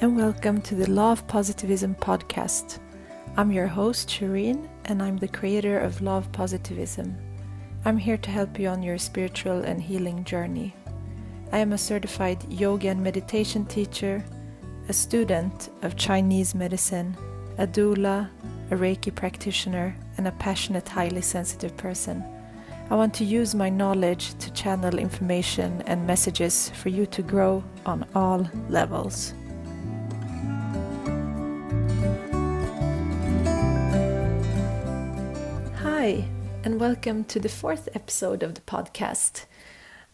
and welcome to the Law of Positivism podcast. I'm your host, Shireen, and I'm the creator of Law of Positivism. I'm here to help you on your spiritual and healing journey. I am a certified yoga and meditation teacher, a student of Chinese medicine, a doula, a Reiki practitioner, and a passionate, highly sensitive person. I want to use my knowledge to channel information and messages for you to grow on all levels. Hi, and welcome to the fourth episode of the podcast.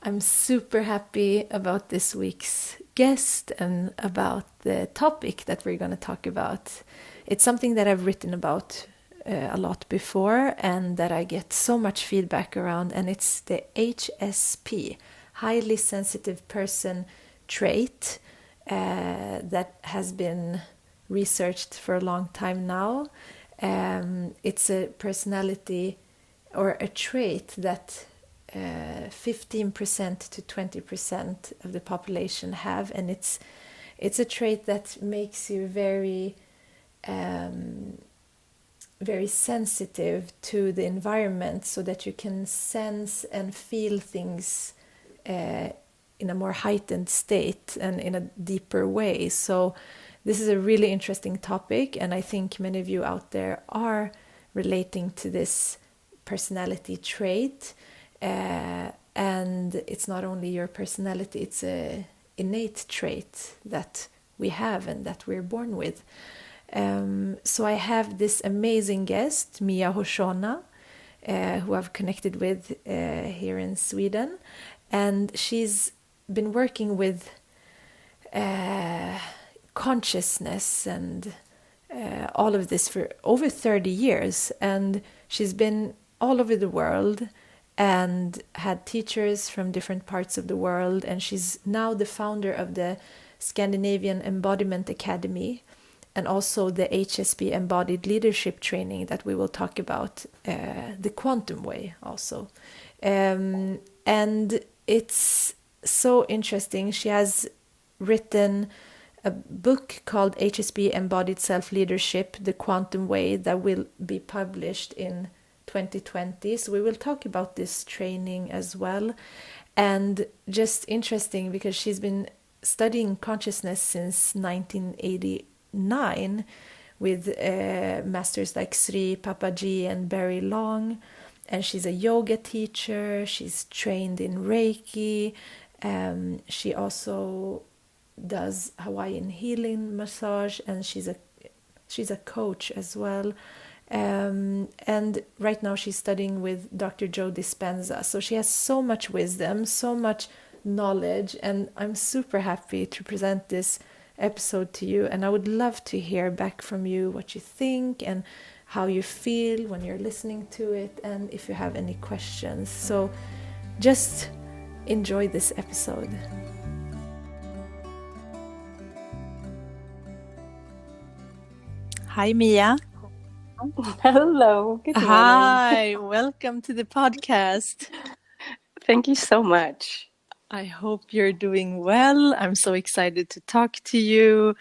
I'm super happy about this week's guest and about the topic that we're going to talk about. It's something that I've written about a lot before and that I get so much feedback around, and it's the HSP, highly sensitive person trait, that has been researched for a long time now. It's a personality or a trait that 15% to 20% of the population have, and it's a trait that makes you very sensitive to the environment, so that you can sense and feel things in a more heightened state and in a deeper way. So this is a really interesting topic, and I think many of you out there are relating to this personality trait. And it's not only your personality, it's an innate trait that we have and that we're born with. So I have this amazing guest, Mia Hozona, who I've connected with here in Sweden. And she's been working with consciousness and all of this for over 30 years. And she's been all over the world and had teachers from different parts of the world. And she's now the founder of the Scandinavian Embodiment Academy, and also the HSP Embodied Leadership Training that we will talk about, the quantum way also. And it's so interesting. She has written a book called HSP Embodied Self-Leadership, the Quantum Way, that will be published in 2020. So we will talk about this training as well. And just interesting because she's been studying consciousness since 1989 with masters like Sri Papaji and Barry Long. And she's a yoga teacher. She's trained in Reiki. She also does Hawaiian healing massage, and she's a coach as well. And right now she's studying with Dr. Joe Dispenza. So she has so much wisdom, so much knowledge, and I'm super happy to present this episode to you. And I would love to hear back from you what you think and how you feel when you're listening to it, and if you have any questions. So just enjoy this episode. Hi, Mia. Hello. Good morning. Hi, welcome to the podcast. Thank you so much. I hope you're doing well. I'm so excited to talk to you.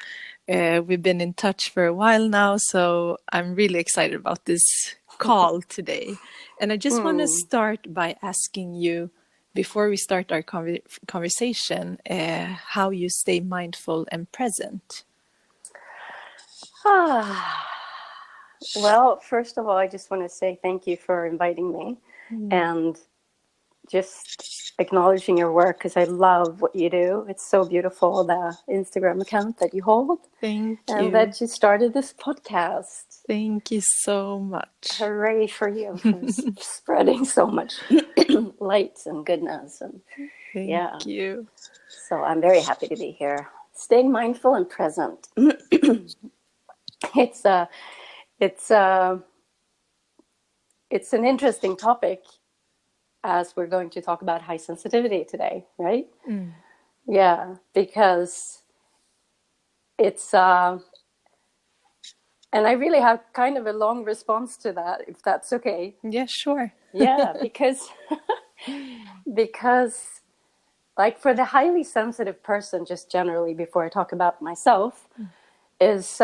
We've been in touch for a while now, so I'm really excited about this call today. And I just want to start by asking you, before we start our conversation, how you stay mindful and present. Well, first of all, I just want to say thank you for inviting me and just acknowledging your work, because I love what you do. It's so beautiful, the Instagram account that you hold. Thank you. And that you started this podcast. Thank you so much. Hooray for you for spreading so much light and goodness. And Thank you. So I'm very happy to be here. Staying mindful and present. It's an interesting topic, as we're going to talk about high sensitivity today, right? Yeah, because it's and I really have kind of a long response to that, if that's okay. Yeah, sure. Yeah, because like for the highly sensitive person, just generally before I talk about myself, is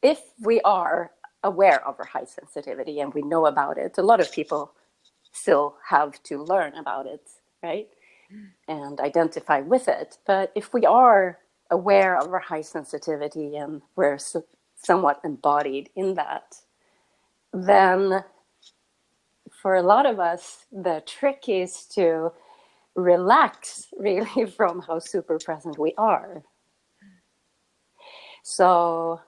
if we are aware of our high sensitivity and we know about it, a lot of people still have to learn about it, right? And identify with it. But if we are aware of our high sensitivity and we're somewhat embodied in that, then for a lot of us, the trick is to relax really from how super present we are. So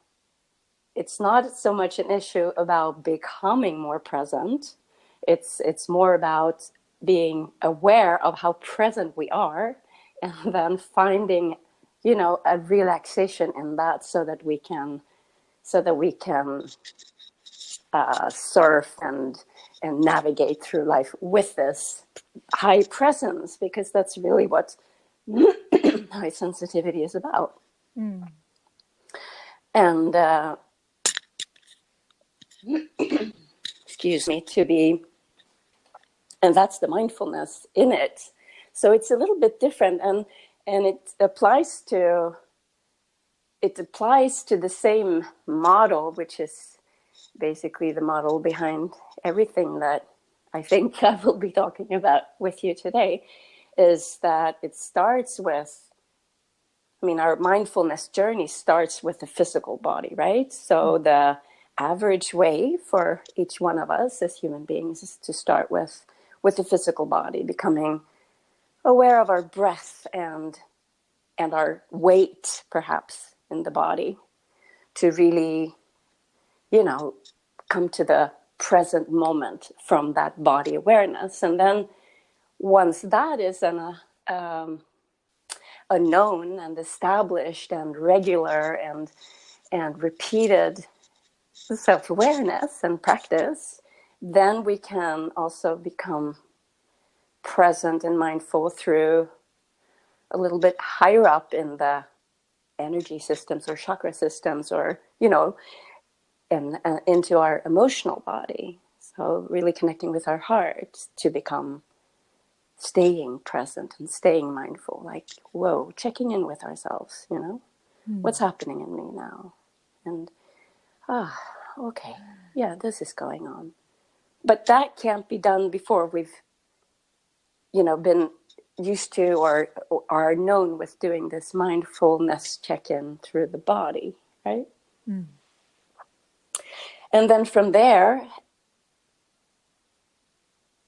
it's not so much an issue about becoming more present. It's more about being aware of how present we are, and then finding, a relaxation in that, so that we can surf and navigate through life with this high presence, because that's really what high sensitivity is about. And excuse me, and that's the mindfulness in it. So it's a little bit different, and it applies to the same model, which is basically the model behind everything that I think I will be talking about with you today, is that it starts with, our mindfulness journey starts with the physical body, right? So the average way for each one of us as human beings is to start with the physical body, becoming aware of our breath and our weight, perhaps, in the body, to really, come to the present moment from that body awareness. And then once that is a known and established and regular and repeated self-awareness and practice, then we can also become present and mindful through a little bit higher up in the energy systems or chakra systems, or and into our emotional body. So really connecting with our heart to become staying present and staying mindful, like, whoa, checking in with ourselves, what's happening in me now, and okay, yeah, this is going on. But that can't be done before we've been used to or are known with doing this mindfulness check-in through the body, right? And then from there,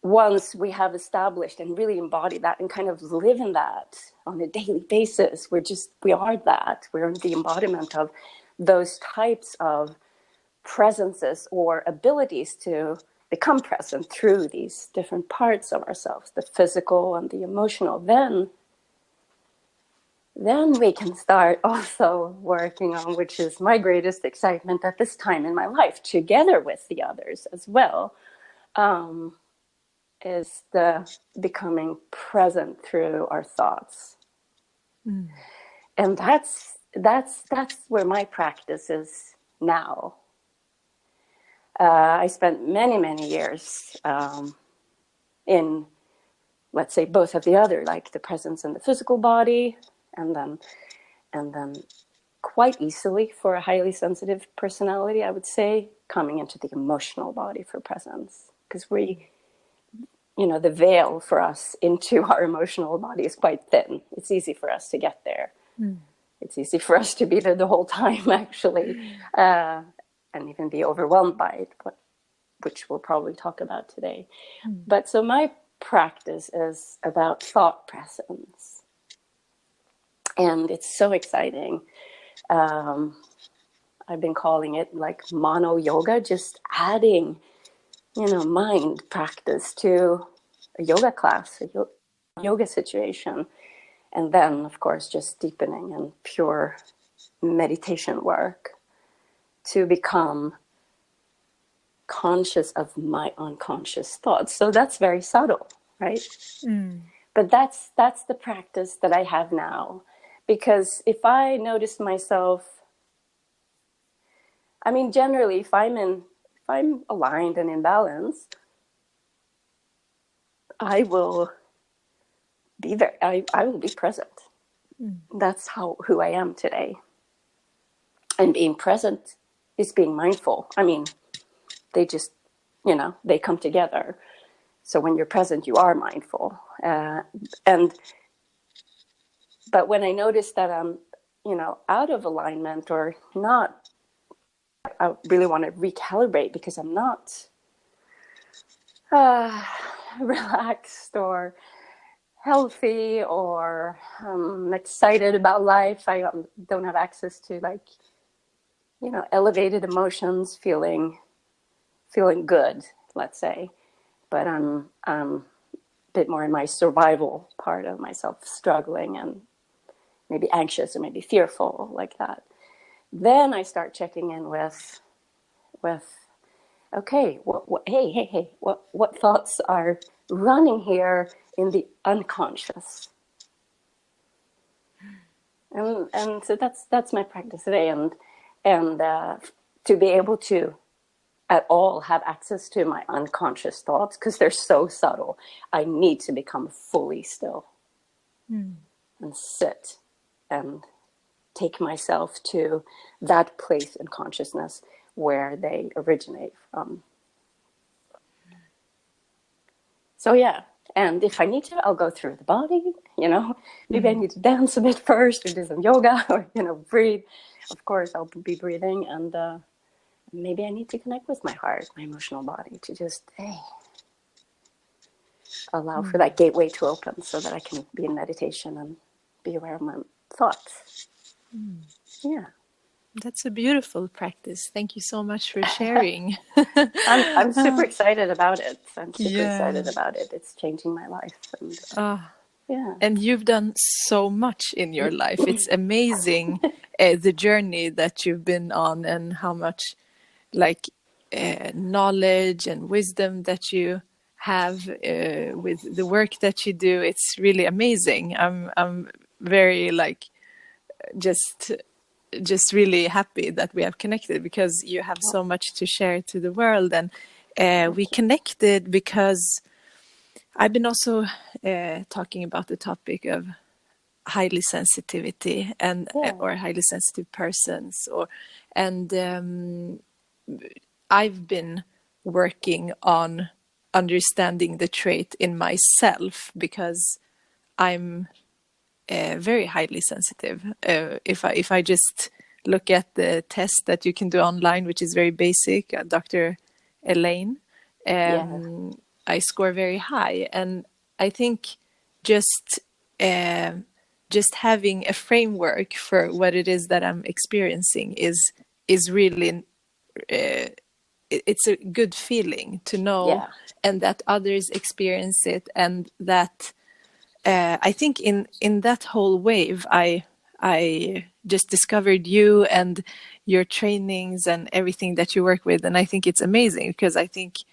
once we have established and really embodied that and kind of live in that on a daily basis, we're the embodiment of those types of presences or abilities to become present through these different parts of ourselves, the physical and the emotional. Then we can start also working on, which is my greatest excitement at this time in my life, together with the others as well, is the becoming present through our thoughts. And that's where my practice is now. I spent many years in, let's say, both of the other, like the presence in the physical body, and then quite easily for a highly sensitive personality, I would say, coming into the emotional body for presence, because the veil for us into our emotional body is quite thin. It's easy for us to get there. It's easy for us to be there the whole time, actually, and even be overwhelmed by it, which we'll probably talk about today. But so my practice is about thought presence. And it's so exciting. I've been calling it like mono yoga, just adding, mind practice to a yoga class, a yoga situation. And then, of course, just deepening and pure meditation work to become conscious of my unconscious thoughts. So that's very subtle, right? But that's the practice that I have now. Because if I notice myself, generally, if I'm aligned and in balance, I will be there. I will be present. That's who I am today. And being present is being mindful. I mean, they just, they come together. So when you're present, you are mindful. But when I notice that I'm, out of alignment or not, I really want to recalibrate because I'm not relaxed or healthy or excited about life. I don't have access to elevated emotions, feeling good, let's say. But I'm a bit more in my survival part of myself, struggling and maybe anxious or maybe fearful, like that. Then I start checking in with okay, hey, what thoughts are running here in the unconscious? And so that's my practice today, and to be able to at all have access to my unconscious thoughts, because they're so subtle. I need to become fully still and sit and take myself to that place in consciousness where they originate from. So yeah, and if I need to, I'll go through the body, maybe I need to dance a bit first or do some yoga or, breathe. Of course, I'll be breathing, and maybe I need to connect with my heart, my emotional body, to just, allow for that gateway to open so that I can be in meditation and be aware of my thoughts. Yeah. That's a beautiful practice. Thank you so much for sharing. I'm super excited about it. Yeah. It's changing my life. And, yeah. And you've done so much in your life. It's amazing the journey that you've been on, and how much knowledge and wisdom that you have with the work that you do. It's really amazing. I'm very just really happy that we have connected, because you have so much to share to the world. And we connected because I've been also talking about the topic of highly sensitivity and or highly sensitive persons, and I've been working on understanding the trait in myself, because I'm very highly sensitive. If I just look at the test that you can do online, which is very basic, Dr. Elaine, I score very high, and I think just having a framework for what it is that I'm experiencing is really it's a good feeling to know, and that others experience it, and that I think in that whole wave, I just discovered you and your trainings and everything that you work with, and I think it's amazing, because I think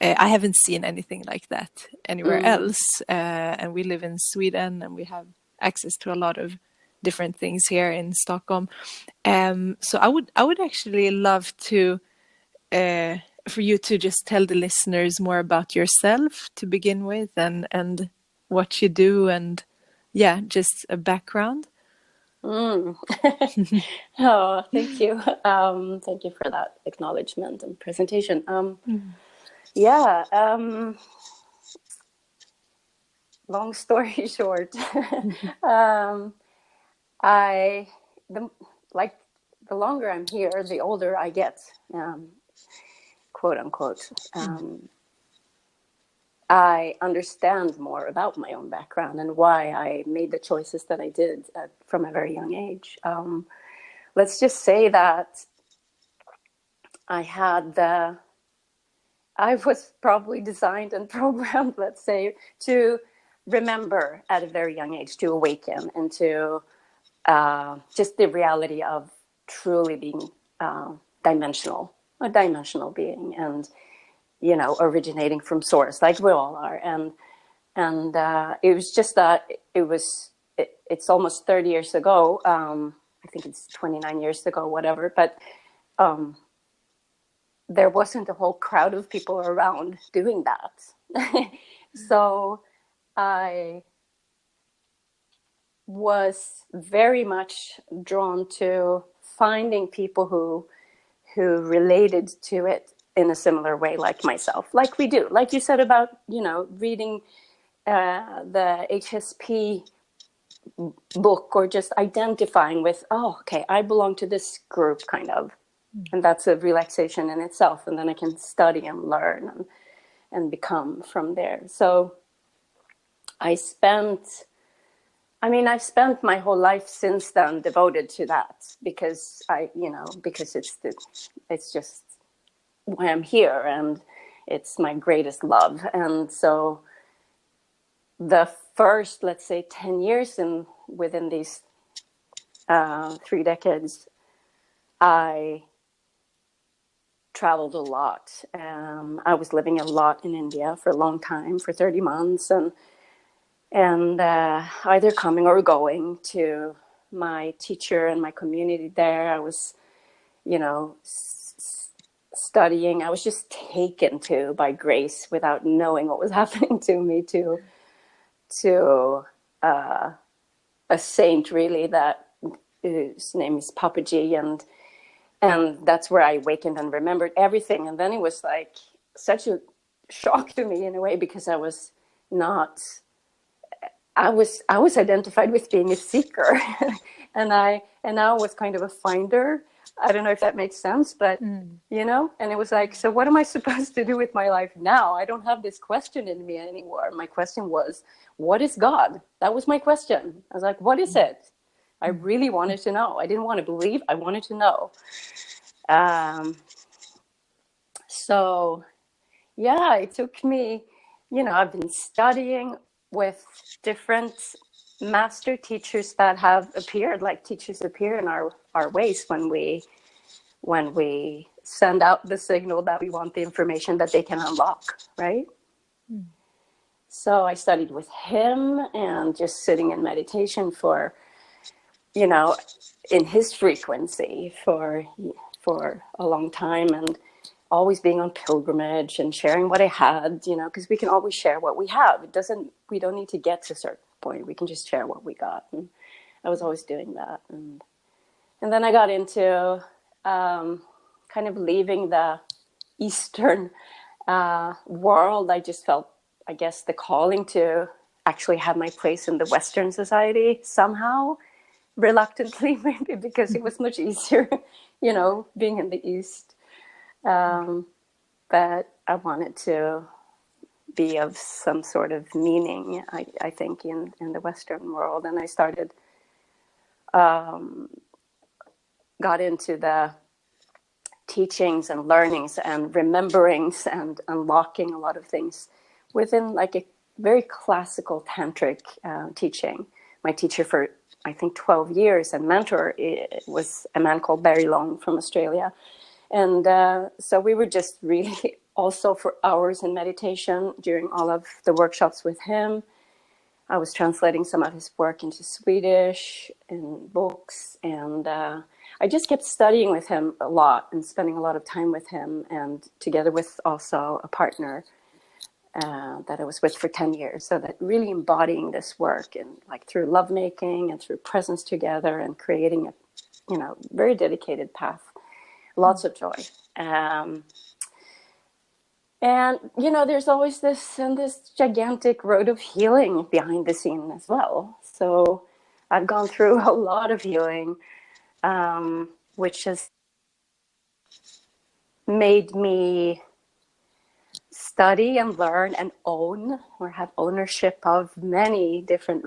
I haven't seen anything like that anywhere else, and we live in Sweden, and we have access to a lot of different things here in Stockholm. So I would actually love to for you to just tell the listeners more about yourself to begin with, and what you do, and just a background. Oh, thank you. Thank you for that acknowledgement and presentation. Long story short, the longer I'm here, the older I get, quote unquote. I understand more about my own background and why I made the choices that I did from a very young age. Let's just say that I was probably designed and programmed, let's say, to remember at a very young age, to awaken into just the reality of truly being a dimensional being, and originating from source, like we all are. And it was just that it's almost 30 years ago. I think it's 29 years ago, whatever. But there wasn't a whole crowd of people around doing that. So I was very much drawn to finding people who related to it in a similar way, like myself, like we do, like you said about, you know, reading the HSP book, or just identifying with, oh, okay, I belong to this group, kind of. And that's a relaxation in itself. And then I can study and learn and become from there. So I've spent my whole life since then devoted to that, because because it's just why I'm here, and it's my greatest love. And so the first, let's say, 10 years within these 3 decades, I traveled a lot. I was living a lot in India for a long time, for 30 months, and either coming or going to my teacher and my community there. I was, studying. I was just taken to by grace, without knowing what was happening to me, to a saint, really, that whose name is Papaji, and that's where I awakened and remembered everything. And then it was like such a shock to me, in a way, because I was identified with being a seeker, and now was kind of a finder. I don't know if that makes sense, but and it was like, so what am I supposed to do with my life now? I don't have this question in me anymore. My question was, what is God? That was my question. I was like, what is it? I really wanted to know. I didn't want to believe. I wanted to know. So yeah, it took me, I've been studying with different master teachers that have appeared, like teachers appear in our ways when we send out the signal that we want the information that they can unlock, right? So I studied with him, and just sitting in meditation for, in his frequency for a long time, and always being on pilgrimage and sharing what I had, because we can always share what we have. We don't need to get to a certain point. We can just share what we got. And I was always doing that. And then I got into kind of leaving the Eastern world. I just felt, I guess, the calling to actually have my place in the Western society somehow, reluctantly, maybe, because it was much easier, being in the East. But I wanted to be of some sort of meaning, I think, in the Western world. And I started, got into the teachings and learnings and rememberings and unlocking a lot of things within, like, a very classical tantric teaching. My teacher for, I think, 12 years and mentor was a man called Barry Long from Australia. And so we were just really also for hours in meditation during all of the workshops with him. I was translating some of his work into Swedish in books, and I just kept studying with him a lot and spending a lot of time with him, and together with also a partner that I was with for 10 years. So that really embodying this work, and like through lovemaking and through presence together, and creating a very dedicated path. Lots of joy. And, there's always this gigantic road of healing behind the scene as well. So I've gone through a lot of healing, which has made me study and learn and own, or have ownership of, many different,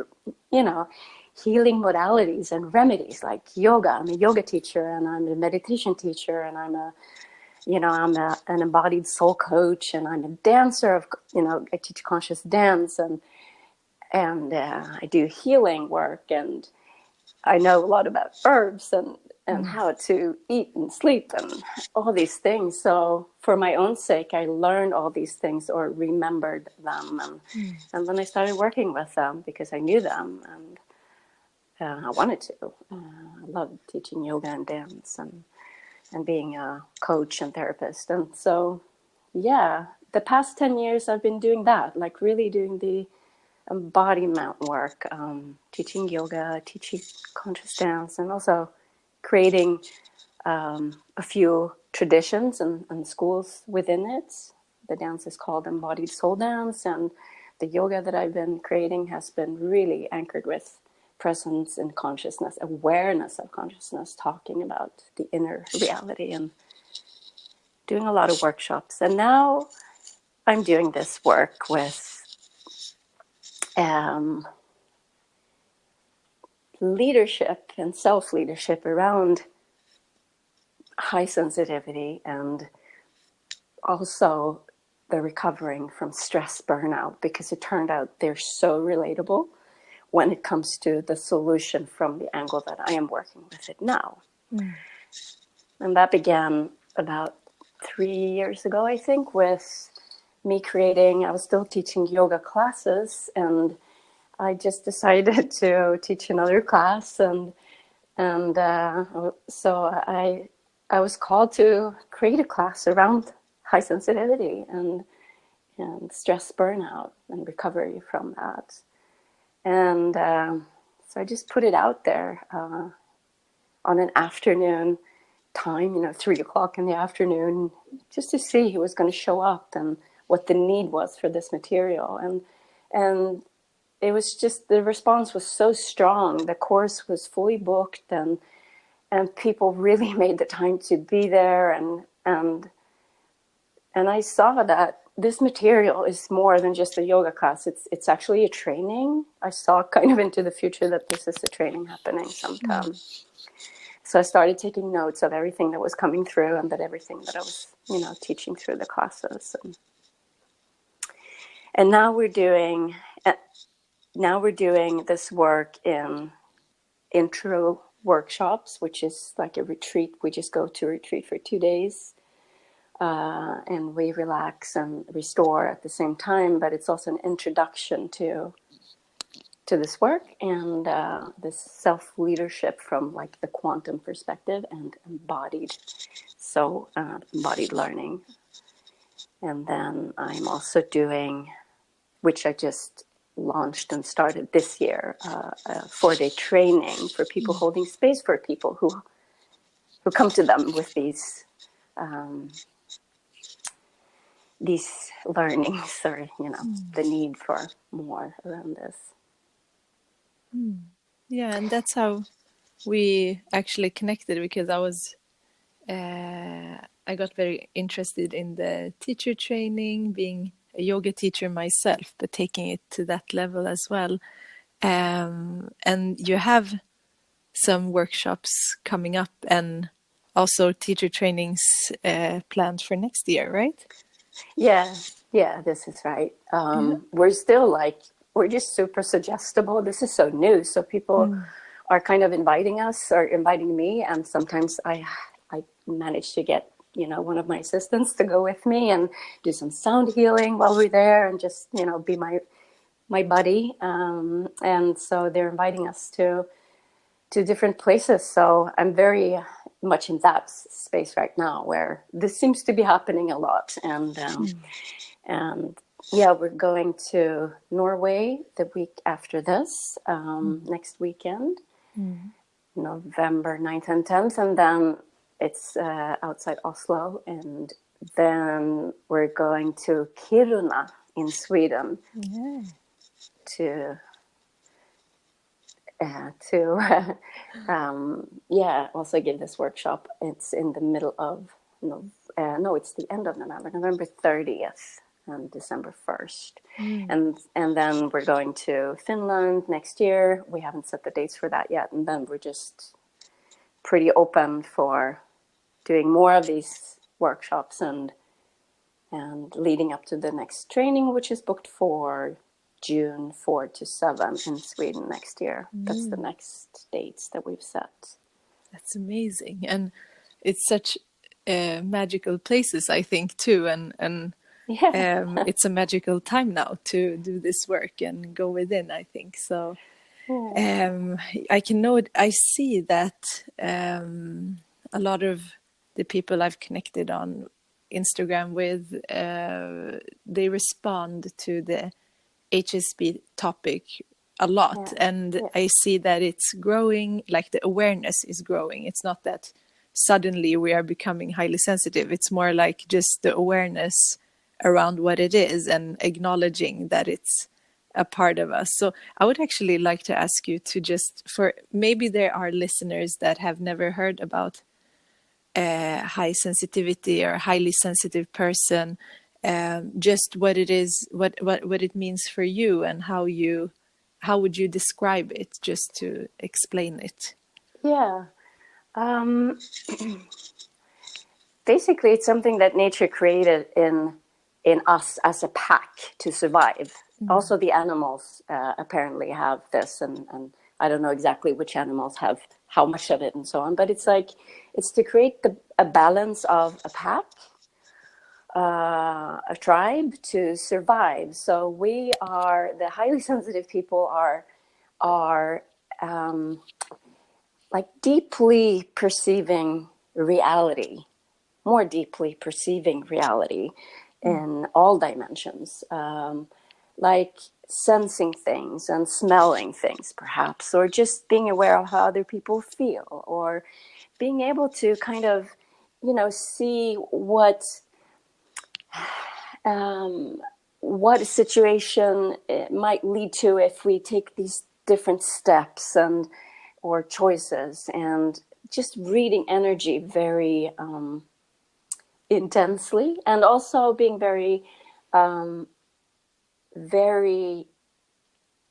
healing modalities and remedies, like yoga. I'm a yoga teacher, and I'm a meditation teacher, and I'm an embodied soul coach, and I'm a dancer I teach conscious dance, and I do healing work, and I know a lot about herbs and how to eat and sleep and all these things. So for my own sake, I learned all these things, or remembered them, and then I started working with them because I knew them, and I wanted to. I love teaching yoga and dance, and being a coach and therapist. And so, yeah, the past 10 years I've been doing that, like really doing the embodiment work, teaching yoga, teaching conscious dance, and also creating a few traditions and schools within it. The dance is called Embodied Soul Dance, and the yoga that I've been creating has been really anchored with presence and consciousness, awareness of consciousness, talking about the inner reality and doing a lot of workshops. And now I'm doing this work with leadership and self-leadership around high sensitivity, and also the recovering from stress burnout, because it turned out they're so relatable when it comes to the solution from the angle that I am working with it now. And that began about 3 years ago, I think, with me creating, I was still teaching yoga classes, and I just decided to teach another class, and so I was called to create a class around high sensitivity and stress burnout and recovery from that. And so I just put it out there on an afternoon time, 3:00 in the afternoon, just to see who was going to show up and what the need was for this material. And it was just, the response was so strong. The course was fully booked, and people really made the time to be there. And I saw that this material is more than just a yoga class. It's actually a training. I saw kind of into the future that this is a training happening sometime. So I started taking notes of everything that was coming through, and that everything that I was, teaching through the classes. And now we're doing this work in intro workshops, which is like a retreat. We just go to retreat for 2 days, and we relax and restore at the same time. But it's also an introduction to this work and this self-leadership from like the quantum perspective and embodied learning. And then I'm also doing, which I just launched and started this year, a 4-day training for people, holding space for people who come to them with these learnings, or the need for more around this. Yeah, and that's how we actually connected, because I got very interested in the teacher training, being a yoga teacher myself, but taking it to that level as well. And you have some workshops coming up, and also teacher trainings planned for next year, right? Yeah, this is right. We're just super suggestible. This is so new, so people are kind of inviting us or inviting me, and sometimes I manage to get one of my assistants to go with me and do some sound healing while we're there, and just be my buddy. And so they're inviting us to different places. So I'm very much in that space right now, where this seems to be happening a lot. And yeah, we're going to Norway the week after this, next weekend, November 9th and 10th. And then it's outside Oslo. And then we're going to Kiruna in Sweden to also give this workshop. It's in the middle of, it's the end of November 30th and December 1st. And then we're going to Finland next year. We haven't set the dates for that yet. And then we're just pretty open for doing more of these workshops and leading up to the next training, which is booked for June 4 to 7 in Sweden next year. That's the next dates that we've set. That's amazing. And it's such magical places, I think, too. And it's a magical time now to do this work and go within, I think. So I see that a lot of the people I've connected on Instagram with, they respond to the HSP topic a lot, Yeah. and Yeah. I see that it's growing, like the awareness is growing. It's not that suddenly we are becoming highly sensitive. It's more like just the awareness around what it is and acknowledging that it's a part of us. So I would actually like to ask you to just, for maybe there are listeners that have never heard about high sensitivity or highly sensitive person, just what it is, what it means for you, and how would you describe it, just to explain it? Yeah. Basically, it's something that nature created in us as a pack to survive. Also, the animals apparently have this, and I don't know exactly which animals have how much of it and so on. But it's like it's to create a balance of a pack, a tribe to survive. So we are the highly sensitive people are like deeply perceiving reality, more deeply perceiving reality in all dimensions, like sensing things and smelling things, perhaps, or just being aware of how other people feel, or being able to kind of, see what a situation it might lead to if we take these different steps and or choices, and just reading energy very intensely, and also being very very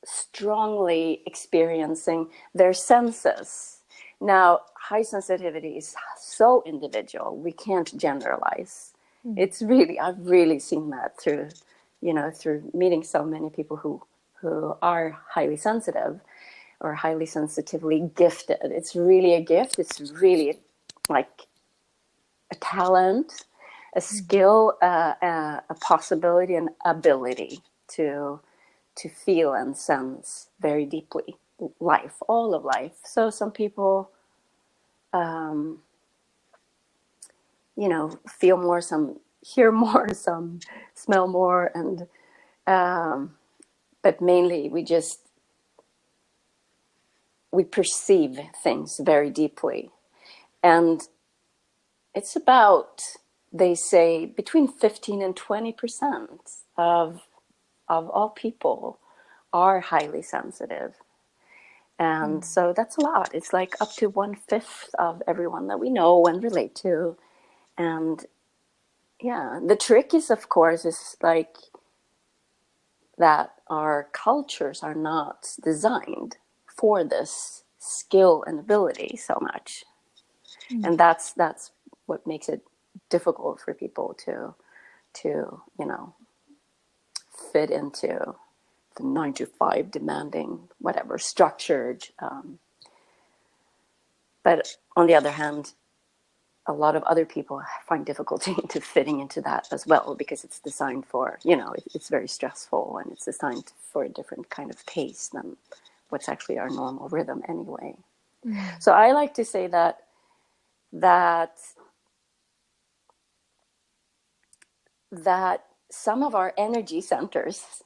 strongly experiencing their senses. Now, high sensitivity is so individual, we can't generalize. It's really, I've really seen that through, through meeting so many people who are highly sensitive or highly sensitively gifted. It's really a gift. It's really like a talent, a skill, a possibility, an ability to feel and sense very deeply life, all of life. So some people, feel more, some hear more, some smell more, and but mainly we perceive things very deeply, and it's about, they say, between 15 and 20% of all people are highly sensitive. And so that's a lot. It's like up to 1/5 of everyone that we know and relate to. And yeah, the trick is, of course, is like that our cultures are not designed for this skill and ability so much. And that's what makes it difficult for people to fit into the 9 to 5 demanding, whatever, structured. But on the other hand, a lot of other people find difficulty into fitting into that as well, because it's designed for, it's very stressful, and it's designed for a different kind of pace than what's actually our normal rhythm anyway. So I like to say that some of our energy centers,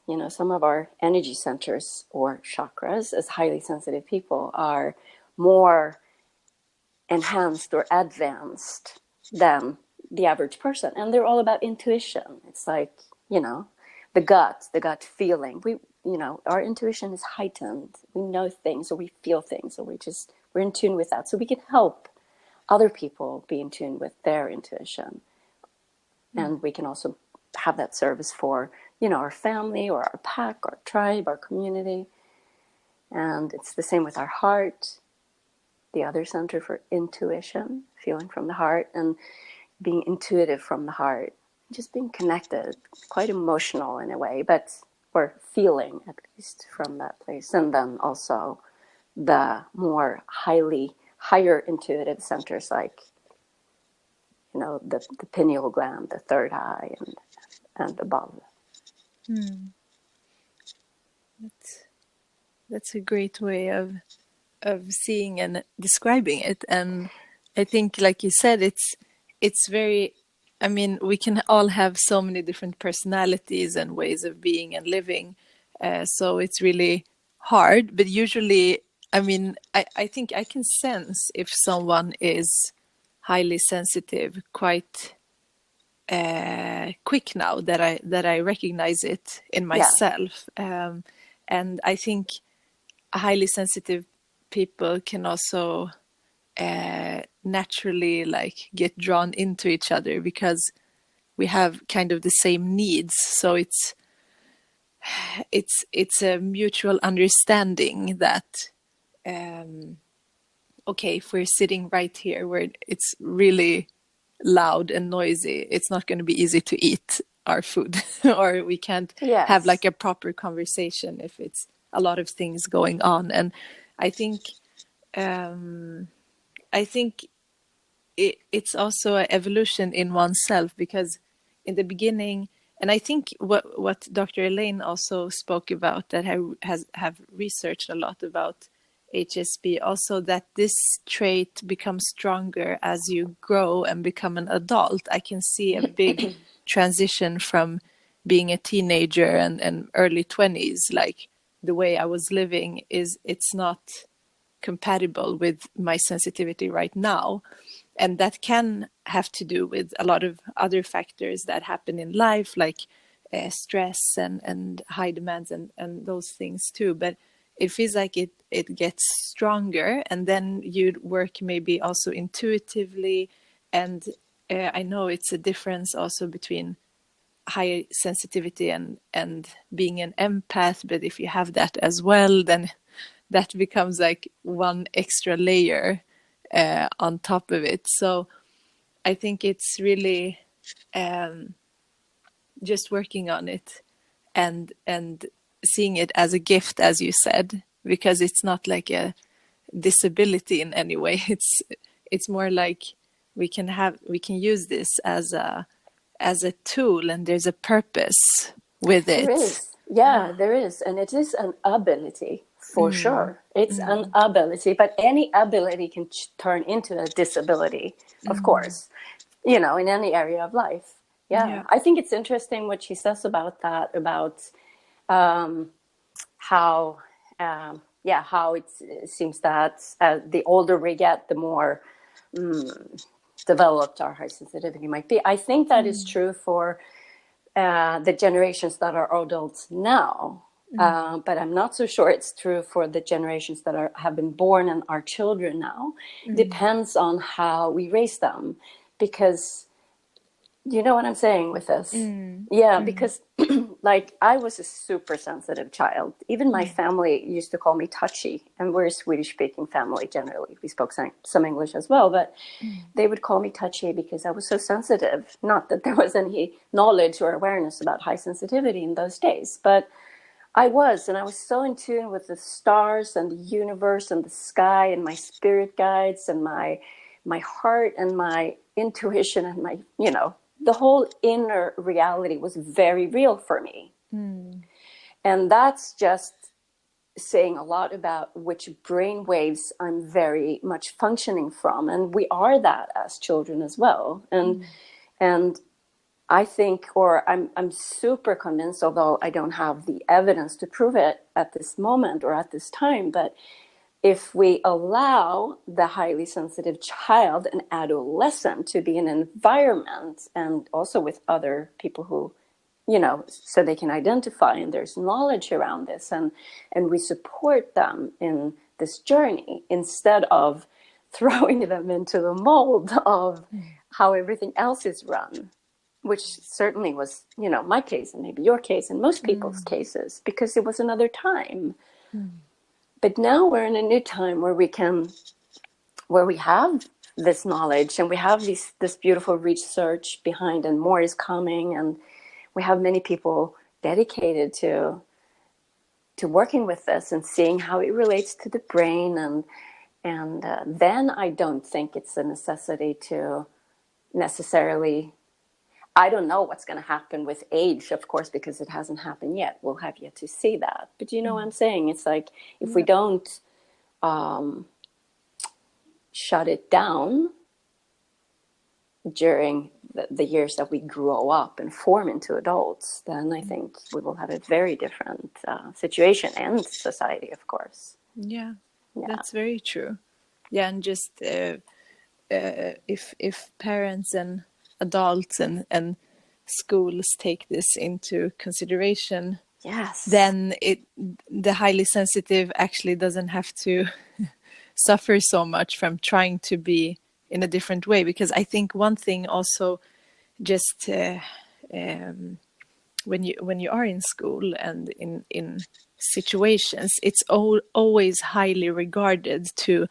or chakras, as highly sensitive people, are more enhanced or advanced than the average person. And they're all about intuition. It's like, the gut feeling. Our intuition is heightened. We know things, or we feel things, or we're in tune with that. So we can help other people be in tune with their intuition. And we can also have that service for, our family or our pack, our tribe, our community. And it's the same with our heart, the other center for intuition, feeling from the heart, and being intuitive from the heart, just being connected, quite emotional in a way, but or feeling at least from that place. And then also the higher intuitive centers, like the pineal gland, the third eye, and above. That's a great way of seeing and describing it. And I think, like you said, it's very, I mean, we can all have so many different personalities and ways of being and living, So it's really hard. But usually, I mean, I think I can sense if someone is highly sensitive quite quick now that I recognize it in Yeah. myself. And I think highly sensitive people can also naturally like get drawn into each other because we have kind of the same needs. So it's a mutual understanding that okay, if we're sitting right here where it's really loud and noisy, it's not going to be easy to eat our food or we can't have Yes. like a proper conversation if it's a lot of things going on. And I think um, it's also an evolution in oneself because in the beginning, and I think what Dr. Elaine also spoke about that have researched a lot about HSP also, that this trait becomes stronger as you grow and become an adult. I can see a big transition from being a teenager and early 20s, like the way I was living it's not compatible with my sensitivity right now. And that can have to do with a lot of other factors that happen in life, like stress and high demands and those things too. But it feels like it gets stronger, and then you work maybe also intuitively. And I know it's a difference also between high sensitivity and being an empath, but if you have that as well, then that becomes like one extra layer on top of it. So I think it's really just working on it and seeing it as a gift, as you said, because it's not like a disability in any way. It's more like we can use this as a tool, and there's a purpose with There it. is. Yeah, there is. And it is an ability for sure. It's an ability, but any ability can turn into a disability, of course, in any area of life. Yeah. Yeah. I think it's interesting what she says about that, about how, how it seems that the older we get, the more developed our high sensitivity might be. I think that is true for the generations that are adults now. But I'm not so sure it's true for the generations that have been born and are children now. Depends on how we raise them, because you know what I'm saying with this? Yeah, because like I was a super sensitive child. Even my family used to call me touchy, and we're a Swedish speaking family generally. We spoke some English as well, but they would call me touchy because I was so sensitive. Not that there was any knowledge or awareness about high sensitivity in those days, but I was so in tune with the stars and the universe and the sky and my spirit guides and my heart and my intuition and my, the whole inner reality was very real for me. And that's just saying a lot about which brain waves I'm very much functioning from. And we are that as children as well. And I think, or I'm super convinced, although I don't have the evidence to prove it at this moment or at this time, but if we allow the highly sensitive child and adolescent to be in an environment and also with other people who, so they can identify and there's knowledge around this, and we support them in this journey instead of throwing them into the mold of how everything else is run, which certainly was, my case and maybe your case and most people's cases, because it was another time. But now we're in a new time where we have this knowledge and we have this beautiful research behind, and more is coming, and we have many people dedicated to working with this and seeing how it relates to the brain, and then I don't think it's a necessity to necessarily. I don't know what's going to happen with age, of course, because it hasn't happened yet. We'll have yet to see that. But you know what I'm saying? It's like if we don't shut it down during the years that we grow up and form into adults, then I think we will have a very different situation and society, of course. Yeah, Yeah. that's very true. Yeah, and just if parents and adults and schools take this into consideration, Yes. then the highly sensitive actually doesn't have to suffer so much from trying to be in a different way. Because I think one thing also, just when you are in school and in situations, it's always highly regarded to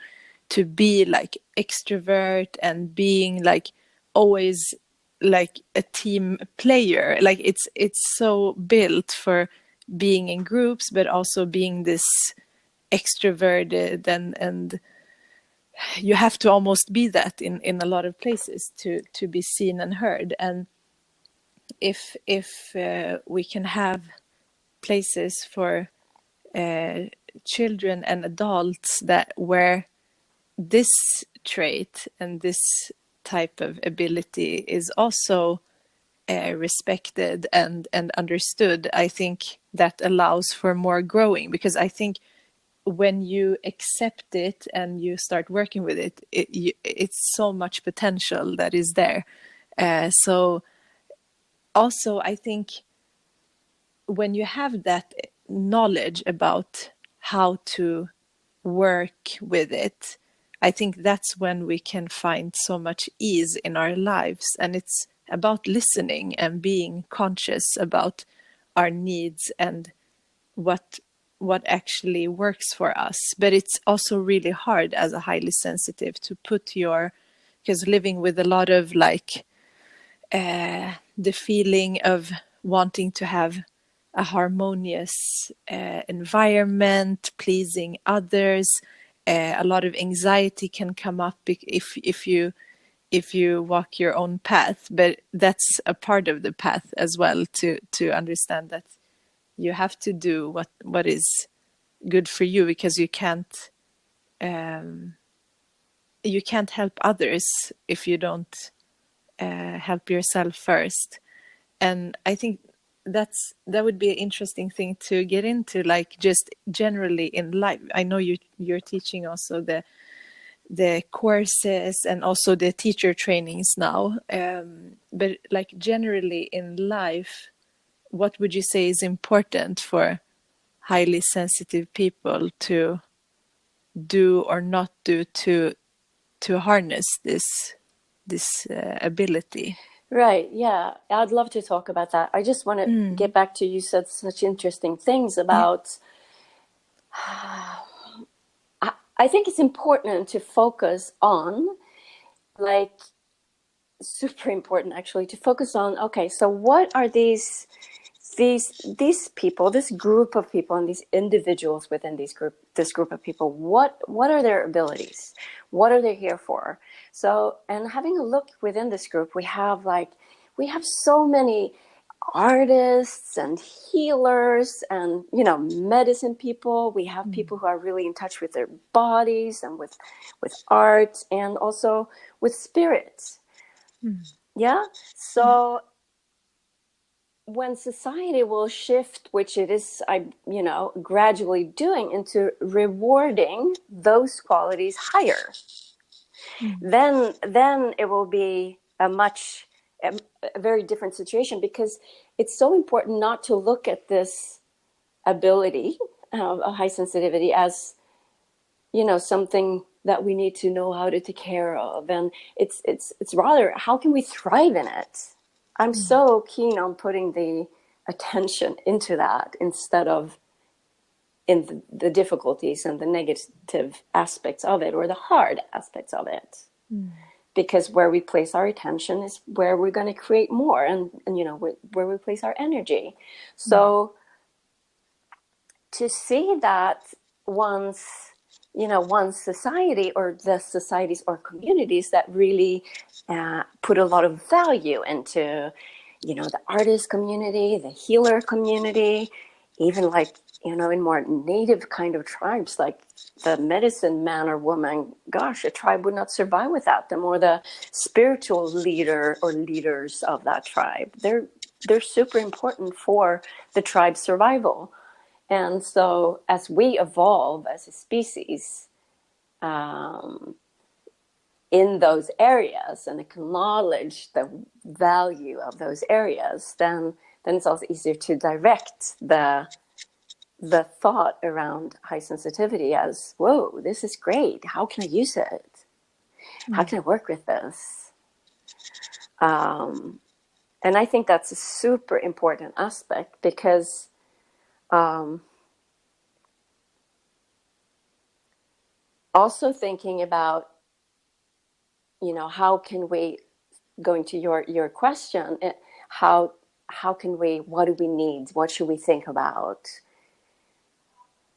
be like extrovert and being like always like a team player. Like it's so built for being in groups, but also being this extroverted, and you have to almost be that in a lot of places to be seen and heard. And if we can have places for children and adults that where this trait and this type of ability is also respected and understood, I think that allows for more growing. Because I think when you accept it and you start working with it, it's so much potential that is there. So also, I think when you have that knowledge about how to work with it, I think that's when we can find so much ease in our lives. And it's about listening and being conscious about our needs and what actually works for us. But it's also really hard as a highly sensitive to put because living with a lot of like the feeling of wanting to have a harmonious environment, pleasing others. A lot of anxiety can come up if you walk your own path, but that's a part of the path as well, to understand that you have to do what is good for you, because you can't help others if you don't help yourself first. And I think that would be an interesting thing to get into, like just generally in life. I know you're teaching also the courses and also the teacher trainings now, but like generally in life, what would you say is important for highly sensitive people to do or not do to harness this ability? Right. Yeah. I'd love to talk about that. I just want to get back to, you said such interesting things about, I think it's important to focus on, like, super important actually, to focus on, okay, so what are these people, this group of people and these individuals within this group of people, what are their abilities? What are they here for? So, and having a look within this group, we have so many artists and healers and, medicine people. We have people who are really in touch with their bodies and with art and also with spirits. Yeah. So when society will shift, which it is, gradually doing, into rewarding those qualities higher, then it will be a very different situation, because it's so important not to look at this ability of high sensitivity as, something that we need to know how to take care of. And it's rather, how can we thrive in it? I'm so keen on putting the attention into that instead of in the difficulties and the negative aspects of it, or the hard aspects of it. Because where we place our attention is where we're going to create more, and where we place our energy. So to see that once society, or the societies or communities that really put a lot of value into, the artist community, the healer community, even like in more native kind of tribes, like the medicine man or woman, gosh, a tribe would not survive without them, or the spiritual leader or leaders of that tribe. They're super important for the tribe's survival. And so as we evolve as a species in those areas and acknowledge the value of those areas, then it's also easier to direct the thought around high sensitivity as, whoa, this is great. How can I use it? How can I work with this? And I think that's a super important aspect, because also thinking about, how can we, going to your question, how can we, what do we need? What should we think about?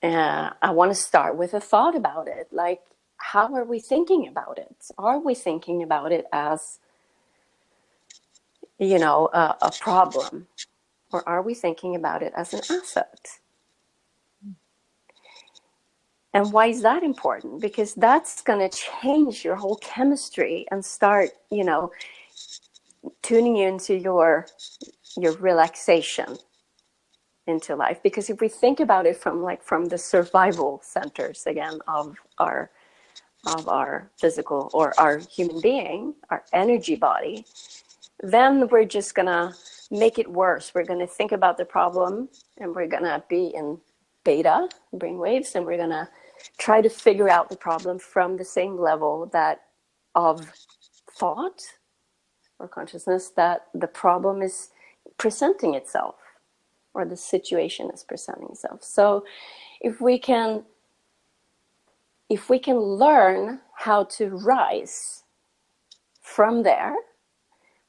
I want to start with a thought about it. Like, how are we thinking about it? Are we thinking about it as, a problem? Or are we thinking about it as an asset? And why is that important? Because that's going to change your whole chemistry and start, tuning you into your relaxation into life. Because if we think about it from the survival centers again of our physical or our human being, our energy body, then we're just gonna make it worse. We're gonna think about the problem, and we're gonna be in beta brainwaves, and we're gonna try to figure out the problem from the same level of thought or consciousness that the problem is presenting itself, or the situation is presenting itself. So if we can learn how to rise from there,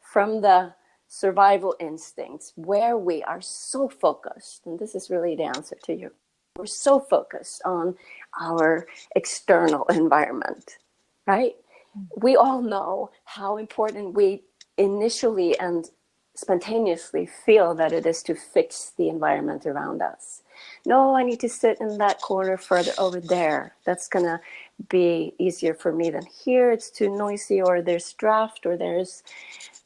from the survival instincts, where we are so focused, and this is really the answer to you, we're so focused on our external environment, right? We all know how important we initially and spontaneously feel that it is to fix the environment around us. No, I need to sit in that corner further over there. That's going to be easier for me than here. It's too noisy, or there's draft, or there's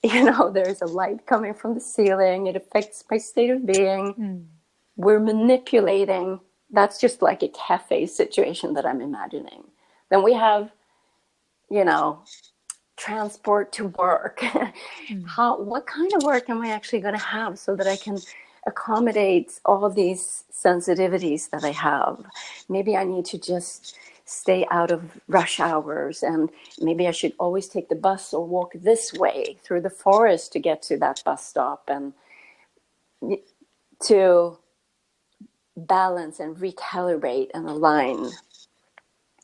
a light coming from the ceiling. It affects my state of being. We're manipulating. That's just like a cafe situation that I'm imagining. Then we have, transport to work. What kind of work am I actually going to have so that I can accommodate all these sensitivities that I have? Maybe I need to just stay out of rush hours, and maybe I should always take the bus or walk this way through the forest to get to that bus stop, and to balance and recalibrate and align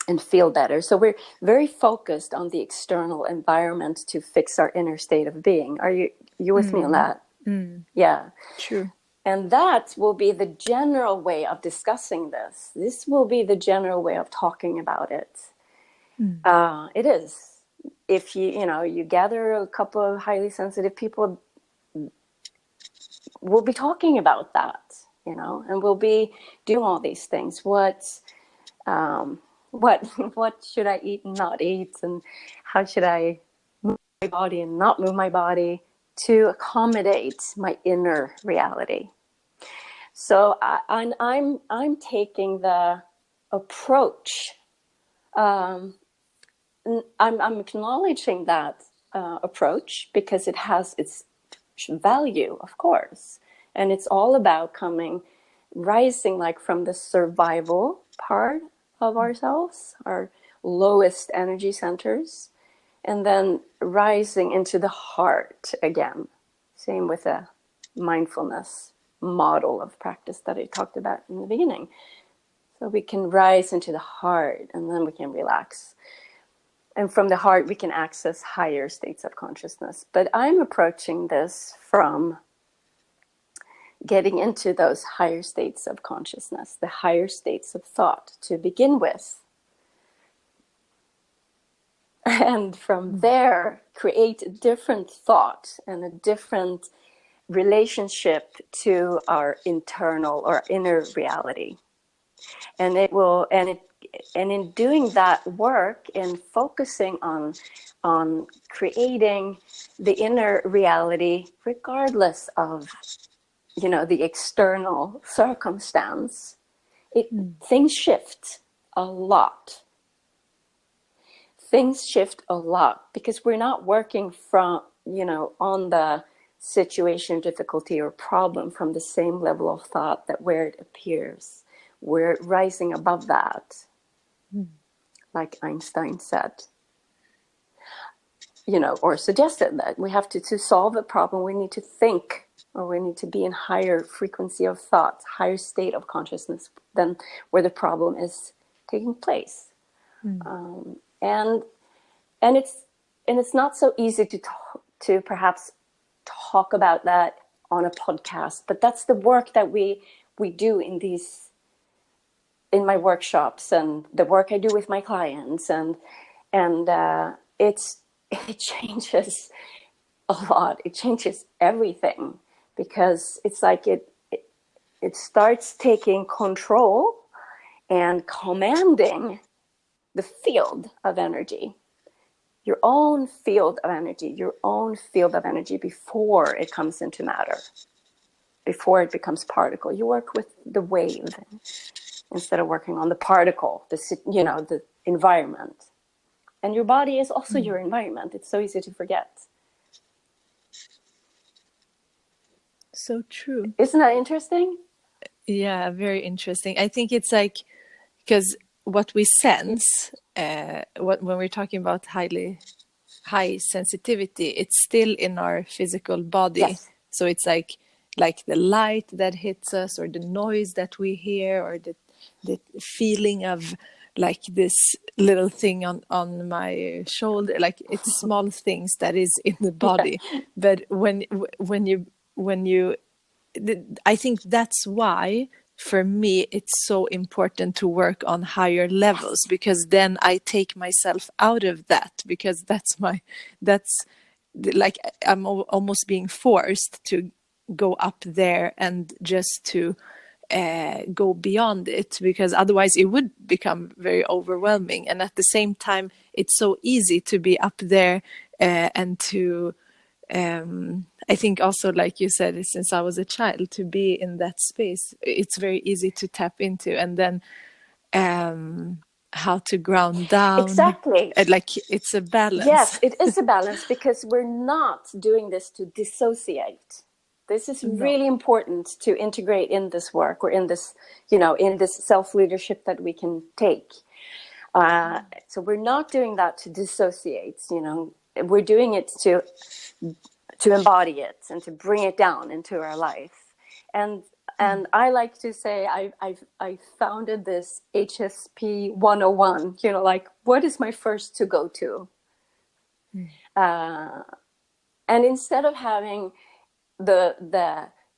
and feel better. So we're very focused on the external environment to fix our inner state of being. Are you with me on that? Yeah. True. And that will be the general way of discussing this. This will be the general way of talking about it. It is. If you gather a couple of highly sensitive people, we'll be talking about that, and we'll be doing all these things. What should I eat and not eat, and how should I move my body and not move my body to accommodate my inner reality? So I'm taking the approach. I'm acknowledging that approach, because it has its value, of course, and it's all about rising like from the survival part of ourselves, our lowest energy centers, and then rising into the heart again. Same with the mindfulness model of practice that I talked about in the beginning. So we can rise into the heart, and then we can relax. And from the heart, we can access higher states of consciousness. But I'm approaching this from getting into those higher states of consciousness, the higher states of thought to begin with. And from there, create a different thought and a different relationship to our internal or inner reality. And it will, and in doing that work, in focusing on creating the inner reality, regardless of, you know, the external circumstance, things shift a lot. Things shift a lot because we're not working from, you know, on the situation, difficulty, or problem from the same level of thought that where it appears. We're rising above that, like Einstein said, you know, or suggested that we have to solve a problem, we need to think, or we need to be in higher frequency of thought, higher state of consciousness than where the problem is taking place. And it's not so easy to perhaps talk about that on a podcast, but that's the work that we do in my workshops and the work I do with my clients, and it changes a lot. It changes everything, because it's like it starts taking control and commanding the field of energy, your own field of energy before it comes into matter, before it becomes particle. You work with the wave instead of working on the particle, the environment. And your body is also your environment. It's so easy to forget. So true. Isn't that interesting? Yeah, very interesting. I think it's like, because what we sense, when we're talking about high sensitivity, it's still in our physical body. Yes. So it's like the light that hits us, or the noise that we hear, or the feeling of like this little thing on my shoulder. Like, it's small things that is in the body. Yeah. But when you I think that's why, for me, it's so important to work on higher levels, because then I take myself out of that, because that's like I'm almost being forced to go up there and just to go beyond it, because otherwise it would become very overwhelming. And at the same time, it's so easy to be up there and to I think also, like you said, since I was a child, to be in that space, it's very easy to tap into. And then how to ground down. Exactly. Like, it's a balance. Yes, it is a balance, because we're not doing this to dissociate. This is really important to integrate in this work, or in this, in this self-leadership that we can take. So we're not doing that to dissociate, we're doing it to embody it and to bring it down into our life. And I like to say I founded this HSP 101, like, what is my first to go to? And instead of having the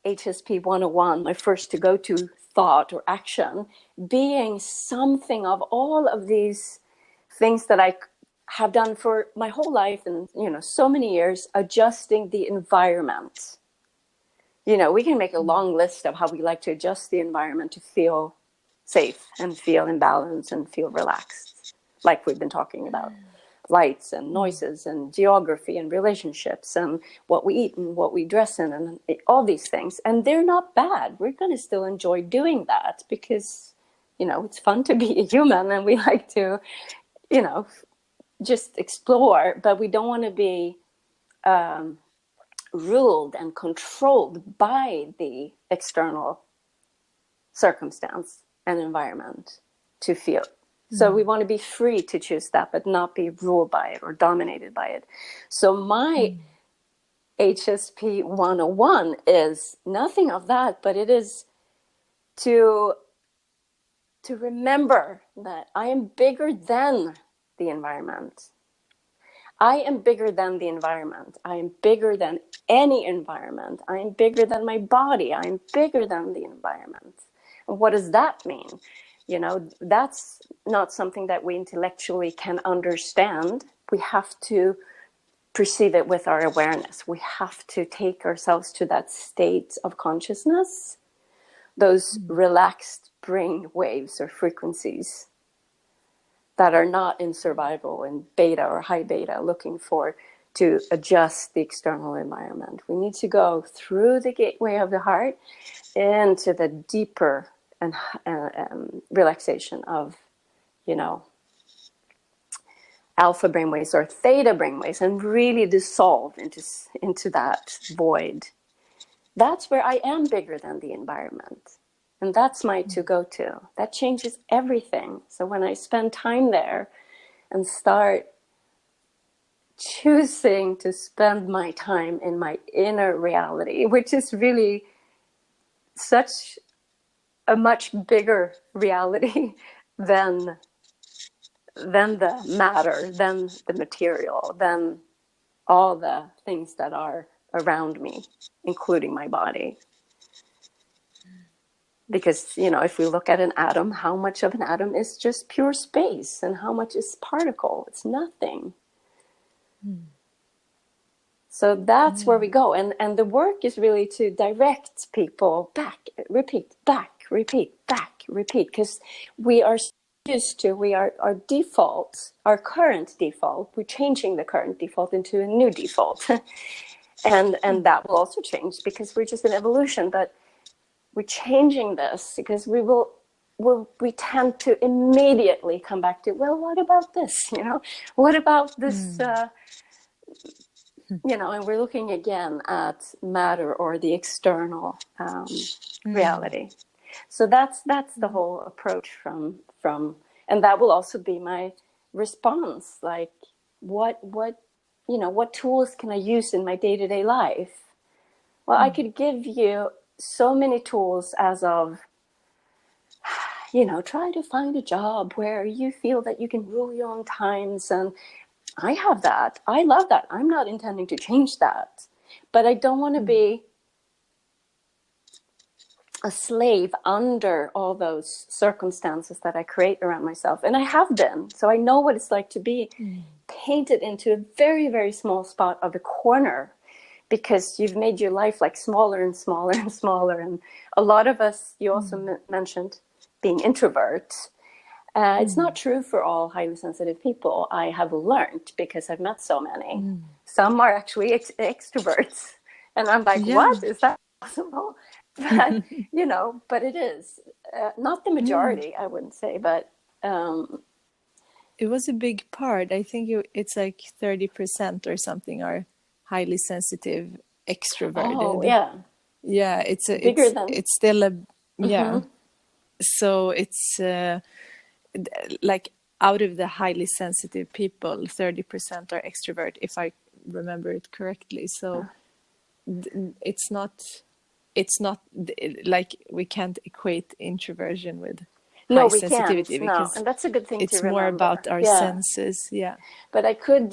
HSP 101, my first to go to thought or action, being something of all of these things that I have done for my whole life, and so many years, adjusting the environment. We can make a long list of how we like to adjust the environment to feel safe and feel in balance and feel relaxed, like we've been talking about. Lights and noises and geography and relationships and what we eat and what we dress in and all these things. And they're not bad. We're going to still enjoy doing that, because, it's fun to be a human, and we like to, just explore, but we don't want to be ruled and controlled by the external circumstance and environment to feel. So we want to be free to choose that, but not be ruled by it or dominated by it. So my HSP 101 is nothing of that, but it is to remember that I am bigger than the environment. I am bigger than the environment. I am bigger than any environment. I am bigger than my body. I am bigger than the environment. And what does that mean? That's not something that we intellectually can understand. We have to perceive it with our awareness. We have to take ourselves to that state of consciousness, those relaxed brain waves or frequencies that are not in survival in beta or high beta, looking for to adjust the external environment. We need to go through the gateway of the heart into the deeper and relaxation of, alpha brainwaves or theta brainwaves, and really dissolve into that void. That's where I am bigger than the environment. And that's my to-go-to. That changes everything. So when I spend time there and start choosing to spend my time in my inner reality, which is really such a much bigger reality than the matter, than the material, than all the things that are around me, including my body. Because, if we look at an atom, how much of an atom is just pure space and how much is particle? It's nothing. So that's where we go. And the work is really to direct people back, repeat, back, repeat, back, repeat. Because we are used to, our default, our current default, we're changing the current default into a new default. and that will also change because we're just an evolution. But we're changing this because we tend to immediately come back to, well, what about this? What about this? And we're looking again at matter or the external reality. So that's the whole approach from, and that will also be my response. Like, what tools can I use in my day-to-day life? Well, I could give you so many tools as of, try to find a job where you feel that you can rule your own times. And I have that. I love that. I'm not intending to change that. But I don't want to be a slave under all those circumstances that I create around myself. And I have been. So I know what it's like to be painted into a very, very small spot of a corner, because you've made your life like smaller and smaller and smaller. And a lot of us, you also mentioned being introverts. It's not true for all highly sensitive people. I have learned, because I've met so many. Some are actually extroverts. And I'm like, what? Is that possible? But, but it is. Not the majority, I wouldn't say, but... it was a big part. I think it's like 30% or something are highly sensitive, extroverted. Oh, yeah. Yeah, it's still a... Yeah. So it's... like out of the highly sensitive people, 30% are extrovert, if I remember it correctly. So it's not like we can't equate introversion with high sensitivity, because and that's a good thing to remember. It's more about our senses. But I could,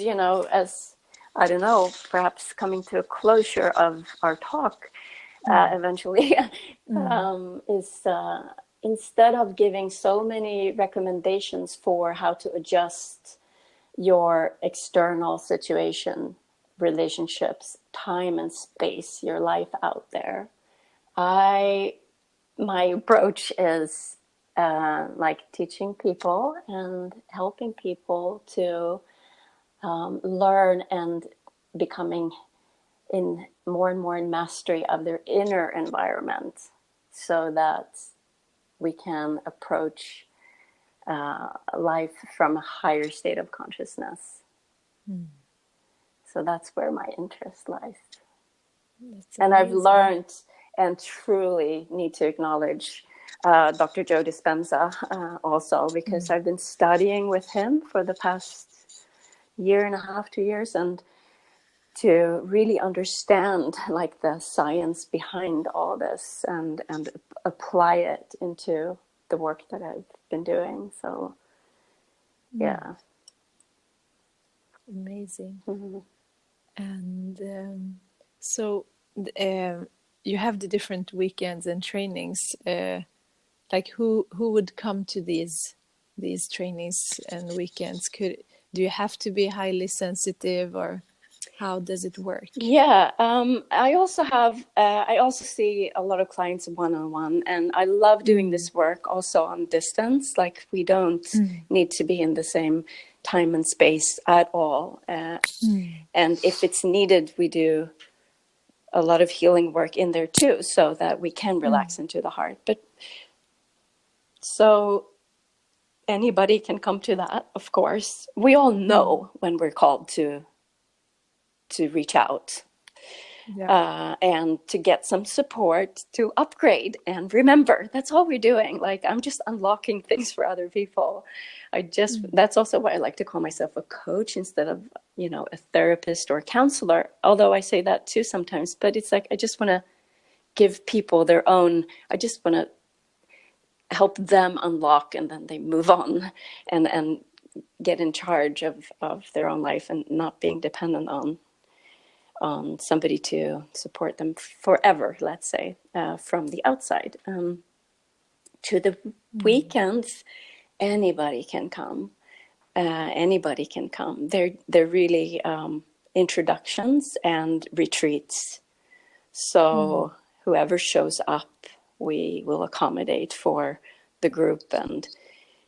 as I don't know, perhaps coming to a closure of our talk eventually, is instead of giving so many recommendations for how to adjust your external situation, relationships, time and space, your life out there, my approach is like teaching people and helping people to learn and becoming in more and more in mastery of their inner environment, so that we can approach life from a higher state of consciousness. So that's where my interest lies. And I've learned, and truly need to acknowledge Dr. Joe Dispenza also, because I've been studying with him for the past 1.5 to 2 years, and to really understand like the science behind all this and apply it into the work that I've been doing. So, yeah. Amazing. And so you have the different weekends and trainings. Like who would come to these trainings and weekends? Do you have to be highly sensitive, or? How does it work? Yeah, I also see a lot of clients one-on-one, and I love doing this work also on distance. Like, we don't need to be in the same time and space at all. And if it's needed, we do a lot of healing work in there too, so that we can relax into the heart. But so anybody can come to that, of course. We all know when we're called to reach out. And to get some support to upgrade and remember. That's all we're doing. Like, I'm just unlocking things for other people. That's also why I like to call myself a coach instead of, a therapist or a counselor. Although I say that too sometimes, but it's like, I just want to give people I just want to help them unlock, and then they move on and get in charge of their own life, and not being dependent on somebody to support them forever, let's say, from the outside. To the weekends, anybody can come. Anybody can come. They're really introductions and retreats. So whoever shows up, we will accommodate for the group, and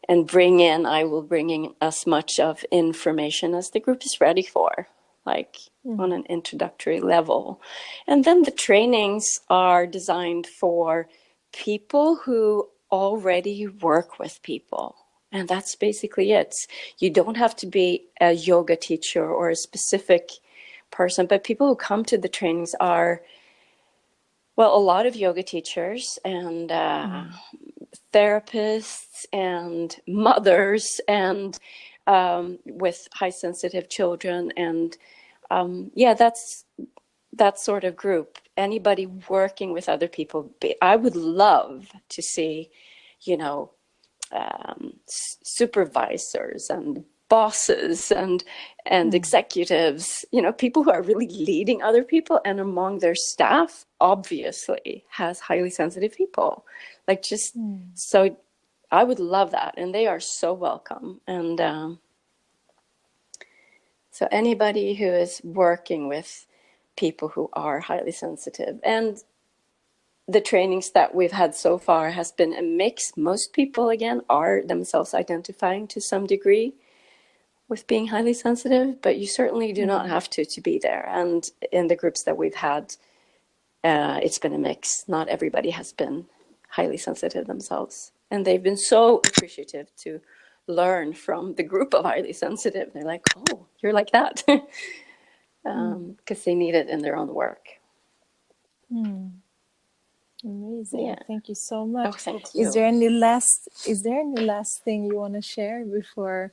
I will bring in as much of information as the group is ready for, like on an introductory level. And then the trainings are designed for people who already work with people. And that's basically it. You don't have to be a yoga teacher or a specific person, but people who come to the trainings are, well, a lot of yoga teachers and therapists and mothers, and with high sensitive children, and that's that sort of group. Anybody working with other people. I would love to see, supervisors and bosses and executives, people who are really leading other people, and among their staff obviously has highly sensitive people. Like, just so I would love that, and they are so welcome. And so anybody who is working with people who are highly sensitive. And the trainings that we've had so far has been a mix. Most people, again, are themselves identifying to some degree with being highly sensitive, but you certainly do not have to be there. And in the groups that we've had, it's been a mix. Not everybody has been highly sensitive themselves. And they've been so appreciative to learn from the group of highly sensitive. They're like, oh, you're like that. Because they need it in their own work. Amazing. Yeah. Thank you so much. Oh, thank you. Is there any last thing you want to share before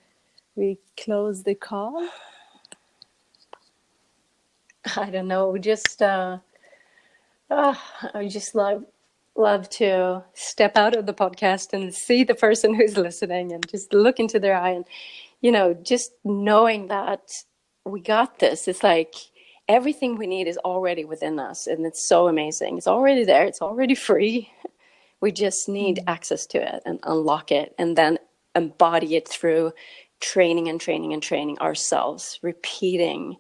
we close the call? I don't know. Just I just love to step out of the podcast and see the person who's listening, and just look into their eye, and just knowing that we got this. It's like everything we need is already within us, and it's so amazing. It's already there. It's already free. We just need access to it and unlock it, and then embody it through training and training and training ourselves, repeating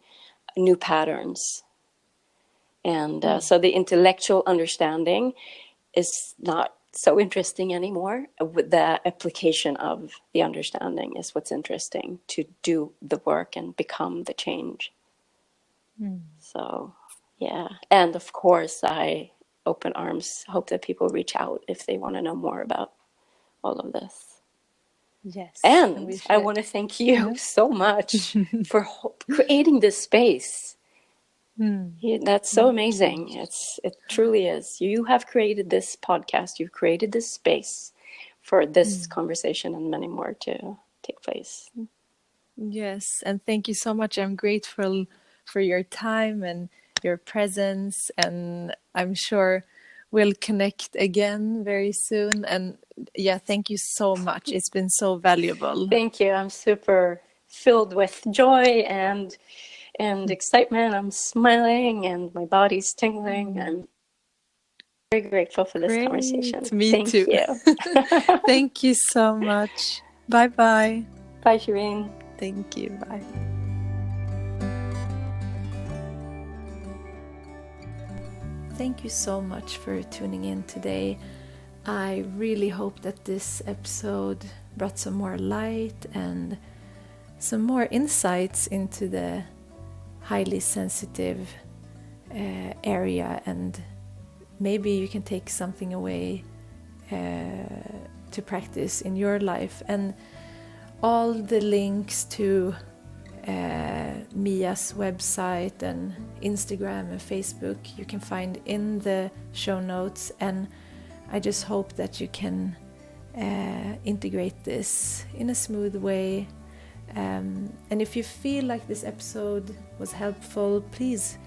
new patterns. And so the intellectual understanding is not so interesting anymore. With the application of the understanding is what's interesting, to do the work and become the change. So, yeah. And of course, I open arms, hope that people reach out if they want to know more about all of this. Yes. And I want to thank you so much for creating this space. Yeah, that's so amazing. It truly is. You have created this podcast. You've created this space for this conversation and many more to take place. Yes, and thank you so much. I'm grateful for your time and your presence, and I'm sure we'll connect again very soon. And yeah, thank you so much. It's been so valuable. Thank you. I'm super filled with joy and excitement. I'm smiling and my body's tingling. I'm very grateful for this conversation. Me too. You. Thank you so much. Bye-bye. Bye, Shireen. Thank you. Bye. thank you so much for tuning in today. I really hope that this episode brought some more light and some more insights into the highly sensitive area, and maybe you can take something away to practice in your life. And all the links to Mia's website and Instagram and Facebook you can find in the show notes, and I just hope that you can integrate this in a smooth way. And if you feel like this episode was helpful, please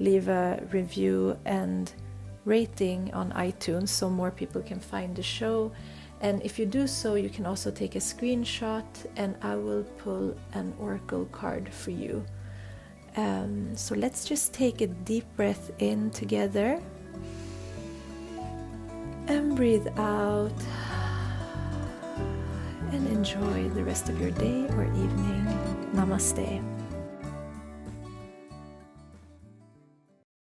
leave a review and rating on iTunes so more people can find the show. And if you do so, you can also take a screenshot and I will pull an oracle card for you. So let's just take a deep breath in together and breathe out, and enjoy the rest of your day or evening. Namaste.